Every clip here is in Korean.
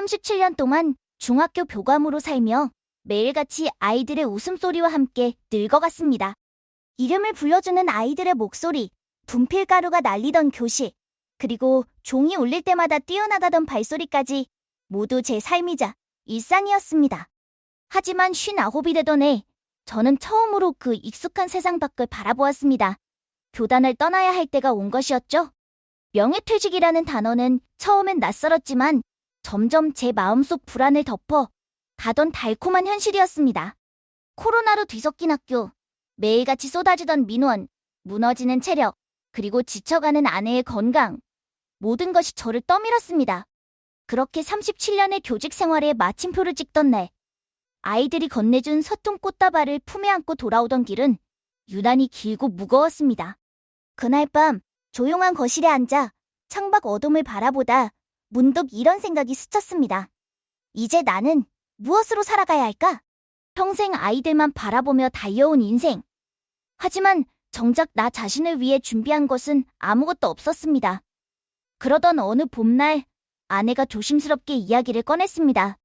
37년 동안 중학교 교감으로 살며 매일같이 아이들의 웃음소리와 함께 늙어갔습니다. 이름을 불러주는 아이들의 목소리, 분필가루가 날리던 교실, 그리고 종이 울릴 때마다 뛰어나가던 발소리까지 모두 제 삶이자 일상이었습니다. 하지만 59이 되던 해, 저는 처음으로 그 익숙한 세상 밖을 바라보았습니다. 교단을 떠나야 할 때가 온 것이었죠. 명예퇴직이라는 단어는 처음엔 낯설었지만 점점 제 마음속 불안을 덮어 가던 달콤한 현실이었습니다. 코로나로 뒤섞인 학교, 매일같이 쏟아지던 민원, 무너지는 체력, 그리고 지쳐가는 아내의 건강, 모든 것이 저를 떠밀었습니다. 그렇게 37년의 교직 생활에 마침표를 찍던 날, 아이들이 건네준 서툰 꽃다발을 품에 안고 돌아오던 길은 유난히 길고 무거웠습니다. 그날 밤 조용한 거실에 앉아 창밖 어둠을 바라보다 문득 이런 생각이 스쳤습니다. 이제 나는 무엇으로 살아가야 할까? 평생 아이들만 바라보며 달려온 인생. 하지만 정작 나 자신을 위해 준비한 것은 아무것도 없었습니다. 그러던 어느 봄날 아내가 조심스럽게 이야기를 꺼냈습니다.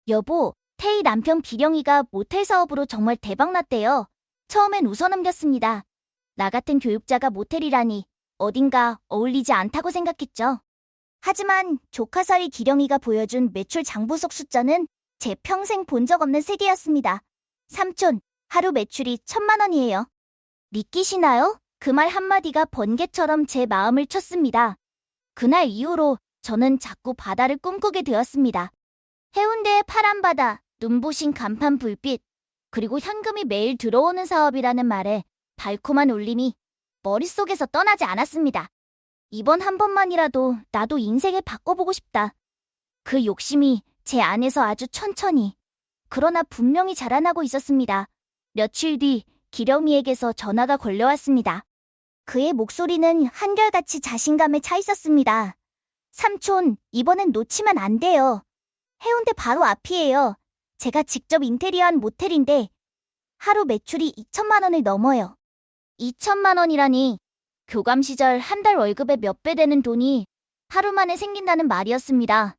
여보, 태희 남편 기령이가 모텔 사업으로 정말 대박났대요. 처음엔 웃어넘겼습니다. 나 같은 교육자가 모텔이라니 어딘가 어울리지 않다고 생각했죠. 하지만 조카사위 기령이가 보여준 매출 장부석 숫자는 제 평생 본 적 없는 세계였습니다. 삼촌, 하루 매출이 1,000만 원이에요. 믿기시나요? 그 말 한마디가 번개처럼 제 마음을 쳤습니다. 그날 이후로 저는 자꾸 바다를 꿈꾸게 되었습니다. 해운대의 파란 바다, 눈부신 간판 불빛, 그리고 현금이 매일 들어오는 사업이라는 말에 달콤한 울림이 머릿속에서 떠나지 않았습니다. 이번 한 번만이라도 나도 인생을 바꿔보고 싶다. 그 욕심이 제 안에서 아주 천천히, 그러나 분명히 자라나고 있었습니다. 며칠 뒤 기령이에게서 전화가 걸려왔습니다. 그의 목소리는 한결같이 자신감에 차 있었습니다. 삼촌, 이번엔 놓치면 안 돼요. 해운대 바로 앞이에요. 제가 직접 인테리어한 모텔인데 하루 매출이 2,000만 원을 넘어요. 2,000만 원이라니 교감 시절 한 달 월급의 몇 배 되는 돈이 하루 만에 생긴다는 말이었습니다.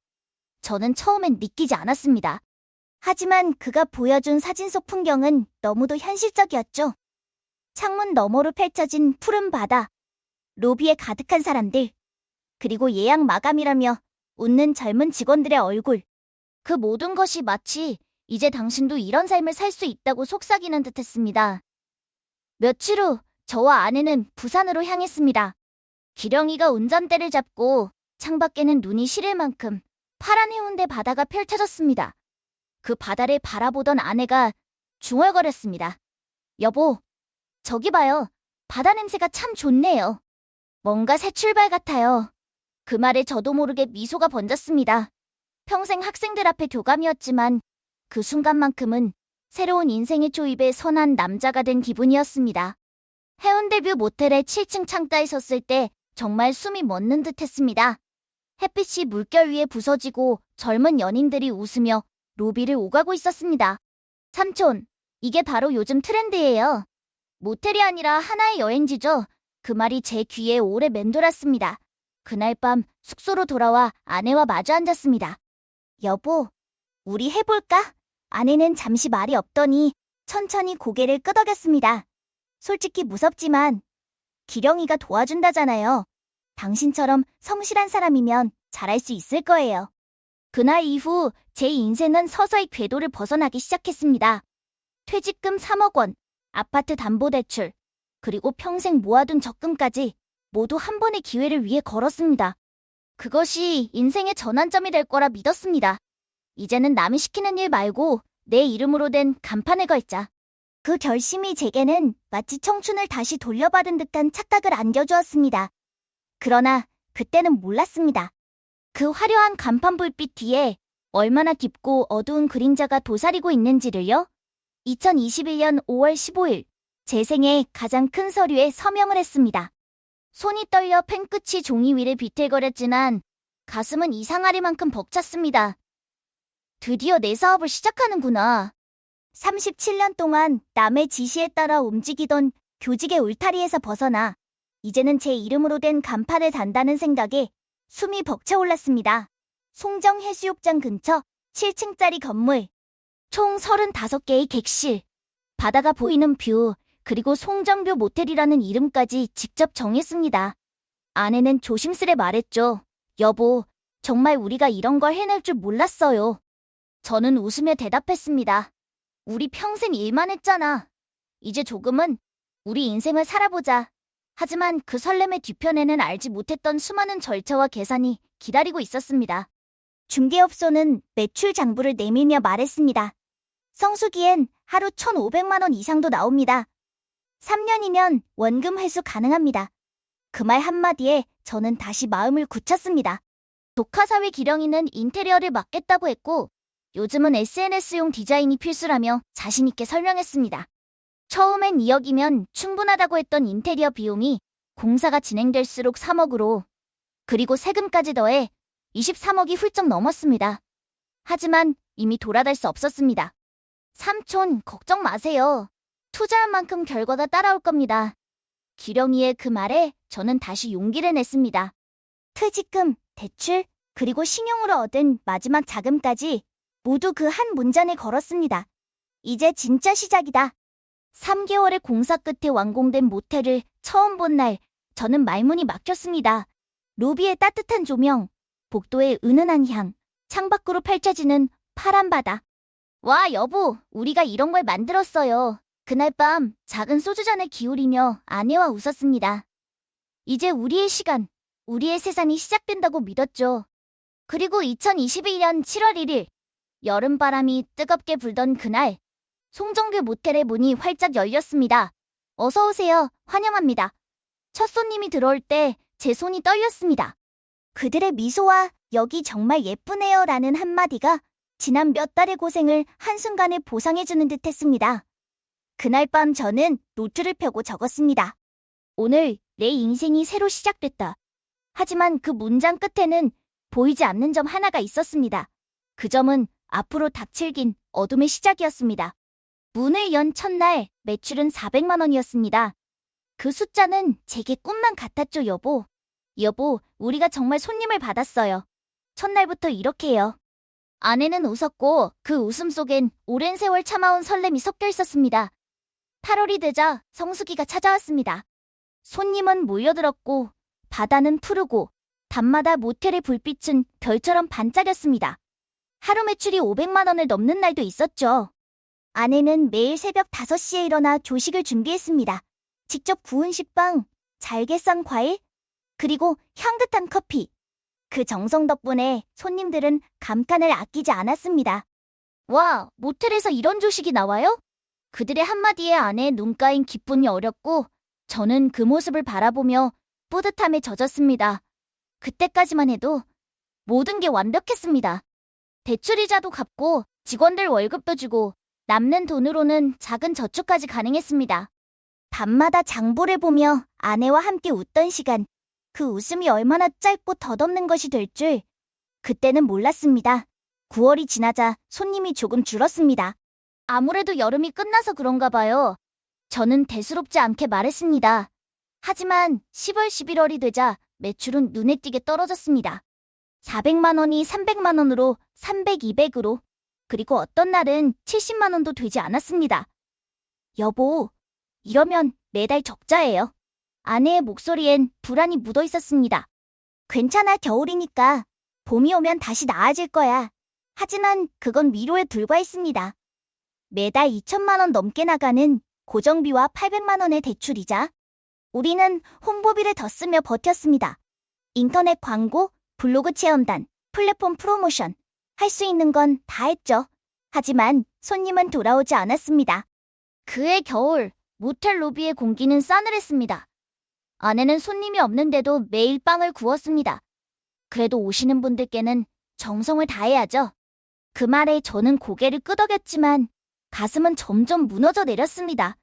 저는 처음엔 믿기지 않았습니다. 하지만 그가 보여준 사진 속 풍경은 너무도 현실적이었죠. 창문 너머로 펼쳐진 푸른 바다, 로비에 가득한 사람들, 그리고 예약 마감이라며 웃는 젊은 직원들의 얼굴. 그 모든 것이 마치 이제 당신도 이런 삶을 살 수 있다고 속삭이는 듯했습니다. 며칠 후 저와 아내는 부산으로 향했습니다. 기령이가 운전대를 잡고 창밖에는 눈이 시릴 만큼 파란 해운대 바다가 펼쳐졌습니다. 그 바다를 바라보던 아내가 중얼거렸습니다. 여보, 저기 봐요. 바다 냄새가 참 좋네요. 뭔가 새 출발 같아요. 그 말에 저도 모르게 미소가 번졌습니다. 평생 학생들 앞에 교감이었지만 그 순간만큼은 새로운 인생의 초입에 선한 남자가 된 기분이었습니다. 해운대뷰 모텔의 7층 창가에 섰을 때 정말 숨이 멎는 듯 했습니다. 햇빛이 물결 위에 부서지고 젊은 연인들이 웃으며 로비를 오가고 있었습니다. 삼촌, 이게 바로 요즘 트렌드예요. 모텔이 아니라 하나의 여행지죠. 그 말이 제 귀에 오래 맴돌았습니다. 그날 밤 숙소로 돌아와 아내와 마주 앉았습니다. 여보, 우리 해볼까? 아내는 잠시 말이 없더니 천천히 고개를 끄덕였습니다. 솔직히 무섭지만 기령이가 도와준다잖아요. 당신처럼 성실한 사람이면 잘할 수 있을 거예요. 그날 이후 제 인생은 서서히 궤도를 벗어나기 시작했습니다. 퇴직금 3억 원, 아파트 담보대출, 그리고 평생 모아둔 적금까지 모두 한 번의 기회를 위해 걸었습니다. 그것이 인생의 전환점이 될 거라 믿었습니다. 이제는 남이 시키는 일 말고 내 이름으로 된 간판을 걸자. 그 결심이 제게는 마치 청춘을 다시 돌려받은 듯한 착각을 안겨주었습니다. 그러나 그때는 몰랐습니다. 그 화려한 간판 불빛 뒤에 얼마나 깊고 어두운 그림자가 도사리고 있는지를요. 2021년 5월 15일, 제 생애 가장 큰 서류에 서명을 했습니다. 손이 떨려 펜끝이 종이 위를 비틀거렸지만 가슴은 이상하리만큼 벅찼습니다. 드디어 내 사업을 시작하는구나. 37년 동안 남의 지시에 따라 움직이던 교직의 울타리에서 벗어나 이제는 제 이름으로 된 간판을 단다는 생각에 숨이 벅차올랐습니다. 송정해수욕장 근처 7층짜리 건물. 총 35개의 객실. 바다가 보이는 뷰, 그리고 송정뷰 모텔이라는 이름까지 직접 정했습니다. 아내는 조심스레 말했죠. 여보, 정말 우리가 이런 걸 해낼 줄 몰랐어요. 저는 웃으며 대답했습니다. 우리 평생 일만 했잖아. 이제 조금은 우리 인생을 살아보자. 하지만 그 설렘의 뒤편에는 알지 못했던 수많은 절차와 계산이 기다리고 있었습니다. 중개업소는 매출 장부를 내밀며 말했습니다. 성수기엔 하루 1,500만 원 이상도 나옵니다. 3년이면 원금 회수 가능합니다. 그 말 한마디에 저는 다시 마음을 굳혔습니다. 독화사회 기령이는 인테리어를 맡겠다고 했고 요즘은 SNS용 디자인이 필수라며 자신있게 설명했습니다. 처음엔 2억이면 충분하다고 했던 인테리어 비용이 공사가 진행될수록 3억으로 그리고 세금까지 더해 23억이 훌쩍 넘었습니다. 하지만 이미 돌아갈 수 없었습니다. 삼촌, 걱정 마세요. 투자한 만큼 결과가 따라올 겁니다. 기령이의 그 말에 저는 다시 용기를 냈습니다. 퇴직금, 대출, 그리고 신용으로 얻은 마지막 자금까지 모두 그 한 문잔에 걸었습니다. 이제 진짜 시작이다. 3개월의 공사 끝에 완공된 모텔을 처음 본 날, 저는 말문이 막혔습니다. 로비의 따뜻한 조명, 복도의 은은한 향, 창밖으로 펼쳐지는 파란 바다. 와, 여보, 우리가 이런 걸 만들었어요. 그날 밤 작은 소주잔을 기울이며 아내와 웃었습니다. 이제 우리의 시간, 우리의 세상이 시작된다고 믿었죠. 그리고 2021년 7월 1일, 여름바람이 뜨겁게 불던 그날, 송정교 모텔의 문이 활짝 열렸습니다. 어서 오세요. 환영합니다. 첫 손님이 들어올 때 제 손이 떨렸습니다. 그들의 미소와 여기 정말 예쁘네요 라는 한마디가 지난 몇 달의 고생을 한순간에 보상해주는 듯 했습니다. 그날 밤 저는 노트를 펴고 적었습니다. 오늘 내 인생이 새로 시작됐다. 하지만 그 문장 끝에는 보이지 않는 점 하나가 있었습니다. 그 점은 앞으로 닥칠 긴 어둠의 시작이었습니다. 문을 연 첫날 매출은 400만 원이었습니다. 그 숫자는 제게 꿈만 같았죠, 여보. 여보, 우리가 정말 손님을 받았어요. 첫날부터 이렇게요. 아내는 웃었고 그 웃음 속엔 오랜 세월 참아온 설렘이 섞여 있었습니다. 8월이 되자 성수기가 찾아왔습니다. 손님은 몰려들었고 바다는 푸르고 밤마다 모텔의 불빛은 별처럼 반짝였습니다. 하루 매출이 500만 원을 넘는 날도 있었죠. 아내는 매일 새벽 5시에 일어나 조식을 준비했습니다. 직접 구운 식빵, 잘게 썬 과일, 그리고 향긋한 커피. 그 정성 덕분에 손님들은 감탄을 아끼지 않았습니다. 와, 모텔에서 이런 조식이 나와요? 그들의 한마디에 아내의 눈가엔 기쁨이 어렸고 저는 그 모습을 바라보며 뿌듯함에 젖었습니다. 그때까지만 해도 모든 게 완벽했습니다. 대출이자도 갚고 직원들 월급도 주고 남는 돈으로는 작은 저축까지 가능했습니다. 밤마다 장보를 보며 아내와 함께 웃던 시간, 그 웃음이 얼마나 짧고 덧없는 것이 될 줄 그때는 몰랐습니다. 9월이 지나자 손님이 조금 줄었습니다. 아무래도 여름이 끝나서 그런가 봐요. 저는 대수롭지 않게 말했습니다. 하지만 10월, 11월이 되자 매출은 눈에 띄게 떨어졌습니다. 400만 원이 300만 원으로 300, 200으로 그리고 어떤 날은 70만 원도 되지 않았습니다. 여보, 이러면 매달 적자예요. 아내의 목소리엔 불안이 묻어 있었습니다. 괜찮아, 겨울이니까. 봄이 오면 다시 나아질 거야. 하지만 그건 위로에 불과했습니다. 매달 2천만 원 넘게 나가는 고정비와 800만 원의 대출이자. 우리는 홍보비를 더 쓰며 버텼습니다. 인터넷 광고, 블로그 체험단, 플랫폼 프로모션. 할 수 있는 건 다 했죠. 하지만 손님은 돌아오지 않았습니다. 그해 겨울, 모텔 로비의 공기는 싸늘했습니다. 아내는 손님이 없는데도 매일 빵을 구웠습니다. 그래도 오시는 분들께는 정성을 다해야죠. 그 말에 저는 고개를 끄덕였지만 가슴은 점점 무너져 내렸습니다.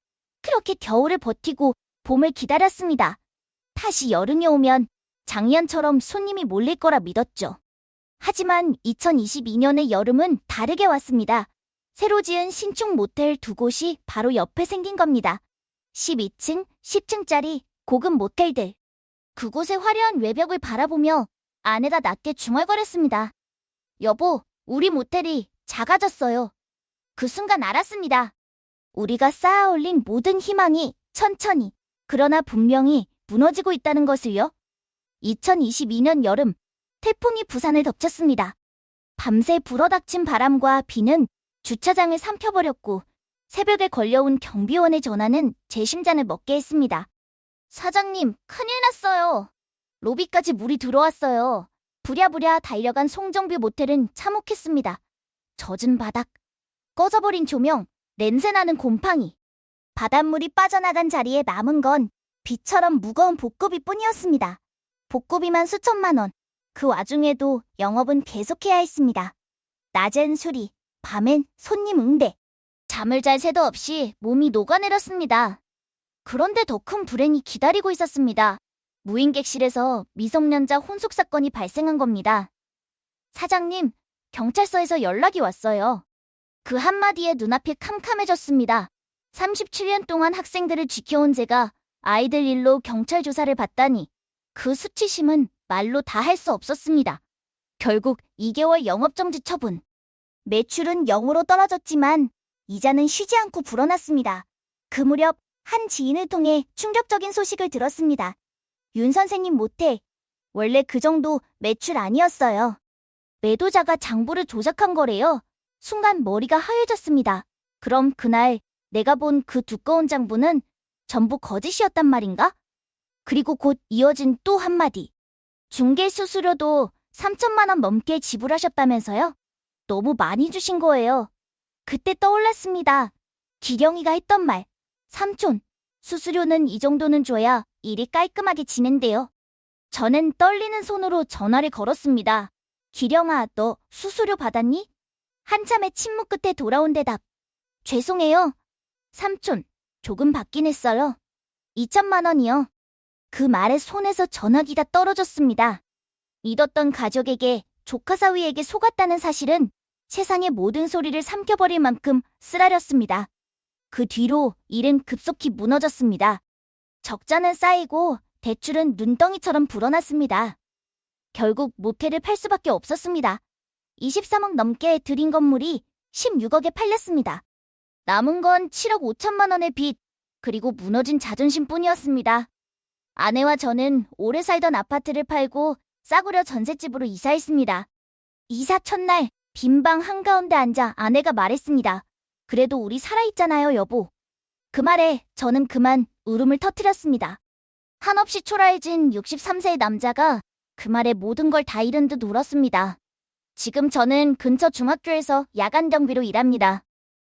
그렇게 겨울을 버티고 봄을 기다렸습니다. 다시 여름이 오면 작년처럼 손님이 몰릴 거라 믿었죠. 하지만 2022년의 여름은 다르게 왔습니다. 새로 지은 신축 모텔 2곳이 바로 옆에 생긴 겁니다. 12층, 10층짜리 고급 모텔들. 그곳의 화려한 외벽을 바라보며 아내가 낮게 중얼거렸습니다. 여보, 우리 모텔이 작아졌어요. 그 순간 알았습니다. 우리가 쌓아 올린 모든 희망이 천천히, 그러나 분명히 무너지고 있다는 것을요. 2022년 여름, 태풍이 부산을 덮쳤습니다. 밤새 불어닥친 바람과 비는 주차장을 삼켜버렸고 새벽에 걸려온 경비원의 전화는 제 심장을 먹게 했습니다. 사장님, 큰일 났어요. 로비까지 물이 들어왔어요. 부랴부랴 달려간 송정뷰 모텔은 참혹했습니다. 젖은 바닥, 꺼져버린 조명, 냄새나는 곰팡이. 바닷물이 빠져나간 자리에 남은 건 비처럼 무거운 복고비 뿐이었습니다. 복고비만 수천만 원. 그 와중에도 영업은 계속해야 했습니다. 낮엔 수리, 밤엔 손님 응대. 잠을 잘 새도 없이 몸이 녹아내렸습니다. 그런데 더 큰 불행이 기다리고 있었습니다. 무인객실에서 미성년자 혼숙 사건이 발생한 겁니다. 사장님, 경찰서에서 연락이 왔어요. 그 한마디에 눈앞이 캄캄해졌습니다. 37년 동안 학생들을 지켜온 제가 아이들 일로 경찰 조사를 받다니 그 수치심은 말로 다 할 수 없었습니다. 결국 2개월 영업정지 처분. 매출은 0으로 떨어졌지만 이자는 쉬지 않고 불어났습니다. 그 무렵 한 지인을 통해 충격적인 소식을 들었습니다. 윤 선생님 모텔, 원래 그 정도 매출 아니었어요. 매도자가 장부를 조작한 거래요. 순간 머리가 하얘졌습니다. 그럼 그날 내가 본 그 두꺼운 장부는 전부 거짓이었단 말인가? 그리고 곧 이어진 또 한마디. 중개 수수료도 3천만 원 넘게 지불하셨다면서요? 너무 많이 주신 거예요. 그때 떠올랐습니다. 기경이가 했던 말. 삼촌, 수수료는 이 정도는 줘야 일이 깔끔하게 진행돼요. 저는 떨리는 손으로 전화를 걸었습니다. 기령아, 너 수수료 받았니? 한참의 침묵 끝에 돌아온 대답. 죄송해요. 삼촌, 조금 받긴 했어요. 2천만 원이요. 그 말에 손에서 전화기가 떨어졌습니다. 믿었던 가족에게 조카 사위에게 속았다는 사실은 세상의 모든 소리를 삼켜버릴 만큼 쓰라렸습니다. 그 뒤로 일은 급속히 무너졌습니다. 적자는 쌓이고 대출은 눈덩이처럼 불어났습니다. 결국 모텔을 팔 수밖에 없었습니다. 23억 넘게 들인 건물이 16억에 팔렸습니다. 남은 건 7억 5천만 원의 빚, 그리고 무너진 자존심뿐이었습니다. 아내와 저는 오래 살던 아파트를 팔고 싸구려 전셋집으로 이사했습니다. 이사 첫날 빈방 한가운데 앉아 아내가 말했습니다. 그래도 우리 살아있잖아요, 여보. 그 말에 저는 그만 울음을 터뜨렸습니다. 한없이 초라해진 63세의 남자가 그 말에 모든 걸 다 잃은 듯 울었습니다. 지금 저는 근처 중학교에서 야간 경비로 일합니다.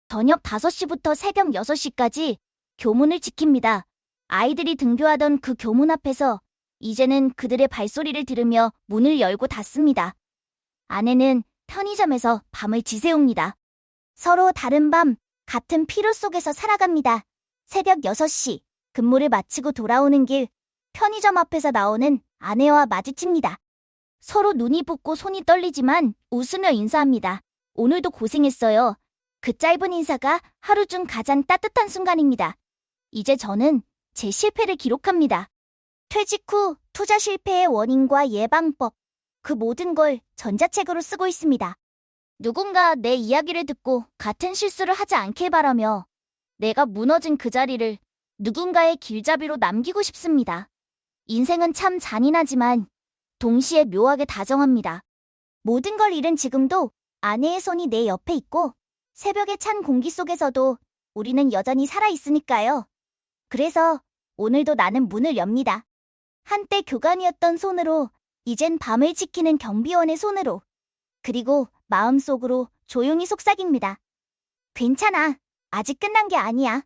저녁 5시부터 새벽 6시까지 교문을 지킵니다. 아이들이 등교하던 그 교문 앞에서 이제는 그들의 발소리를 들으며 문을 열고 닫습니다. 아내는 편의점에서 밤을 지새웁니다. 서로 다른 밤, 같은 피로 속에서 살아갑니다. 새벽 6시, 근무를 마치고 돌아오는 길, 편의점 앞에서 나오는 아내와 마주칩니다. 서로 눈이 붓고 손이 떨리지만 웃으며 인사합니다. 오늘도 고생했어요. 그 짧은 인사가 하루 중 가장 따뜻한 순간입니다. 이제 저는 제 실패를 기록합니다. 퇴직 후 투자 실패의 원인과 예방법, 그 모든 걸 전자책으로 쓰고 있습니다. 누군가 내 이야기를 듣고 같은 실수를 하지 않길 바라며 내가 무너진 그 자리를 누군가의 길잡이로 남기고 싶습니다. 인생은 참 잔인하지만 동시에 묘하게 다정합니다. 모든 걸 잃은 지금도 아내의 손이 내 옆에 있고 새벽의 찬 공기 속에서도 우리는 여전히 살아있으니까요. 그래서 오늘도 나는 문을 엽니다. 한때 교관이었던 손으로, 이젠 밤을 지키는 경비원의 손으로, 그리고 마음속으로 조용히 속삭입니다. 괜찮아. 아직 끝난 게 아니야.